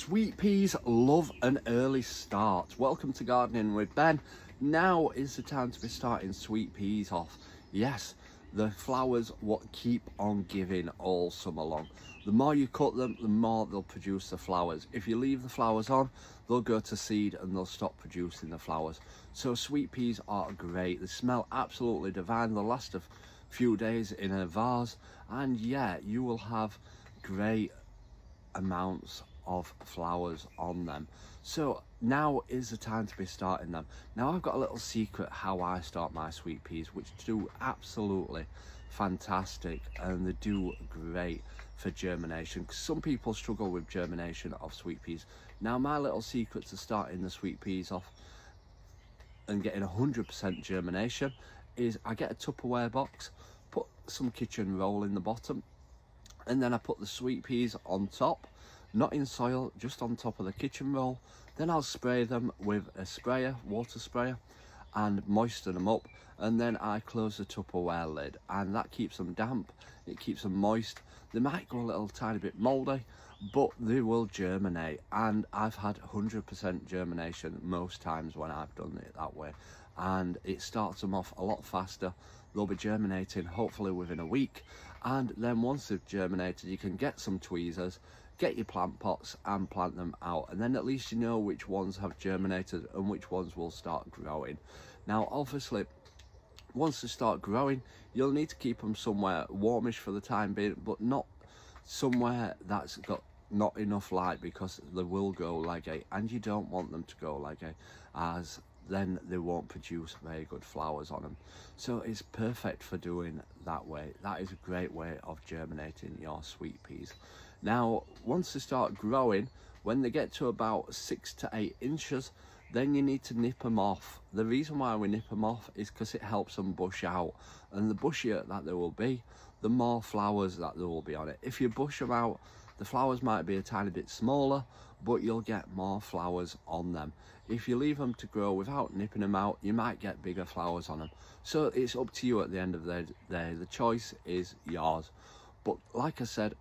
Sweet peas love an early start. Welcome to Gardening with Ben. Now is the time to be starting sweet peas off. Yes, the flowers what keep on giving all summer long. The more you cut them, the more they'll produce the flowers. If you leave the flowers on, they'll go to seed and they'll stop producing the flowers. So sweet peas are great. They smell absolutely divine. They'll last a few days in a vase, and yeah, you will have great amounts of flowers on them. So now is the time to be starting them. Now I've got a little secret how I start my sweet peas, which do absolutely fantastic and they do great for germination. Some people struggle with germination of sweet peas. Now my little secret to starting the sweet peas off and getting 100% germination is I get a Tupperware box, put some kitchen roll in the bottom, and then I put the sweet peas on top, not in soil, just on top of the kitchen roll. Then I'll spray them with a sprayer, water sprayer, and moisten them up, and then I close the Tupperware lid, and that keeps them damp, it keeps them moist. They might go a little tiny bit mouldy, but they will germinate, and I've had 100% germination most times when I've done it that way, and it starts them off a lot faster. They'll be germinating hopefully within a week, and then once they've germinated, you can get some tweezers, get your plant pots and plant them out, and then at least you know which ones have germinated and which ones will start growing. Now obviously once they start growing, you'll need to keep them somewhere warmish for the time being, but not somewhere that's got not enough light, because they will go leggy, and you don't want them to go leggy, as then they won't produce very good flowers on them. So it's perfect for doing that way. That is a great way of germinating your sweet peas. Now once they start growing, when they get to about 6 to 8 inches, then you need to nip them off. The reason why we nip them off is because it helps them bush out, and the bushier that they will be, the more flowers that there will be on it. If you bush them out, the flowers might be a tiny bit smaller, but you'll get more flowers on them. If you leave them to grow without nipping them out, you might get bigger flowers on them. So it's up to you at the end of the day. The choice is yours. But like I said,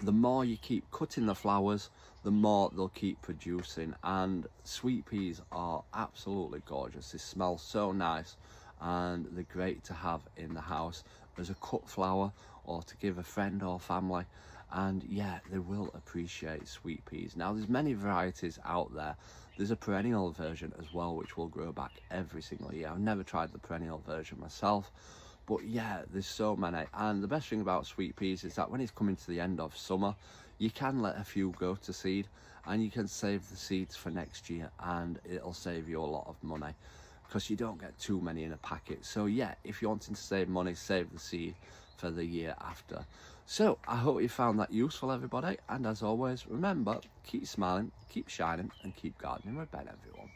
the more you keep cutting the flowers, the more they'll keep producing. And sweet peas are absolutely gorgeous. They smell so nice, and they're great to have in the house as a cut flower or to give a friend or family. And yeah, they will appreciate sweet peas. Now there's many varieties out there. There's a perennial version as well, which will grow back every single year. I've never tried the perennial version myself, but yeah, there's so many. And the best thing about sweet peas is that when it's coming to the end of summer, you can let a few go to seed, and you can save the seeds for next year, and it'll save you a lot of money, because you don't get too many in a packet. So yeah, if you're wanting to save money, save the seed for the year after. So I hope you found that useful, everybody, and as always, remember, keep smiling, keep shining, and keep gardening with Ben, everyone.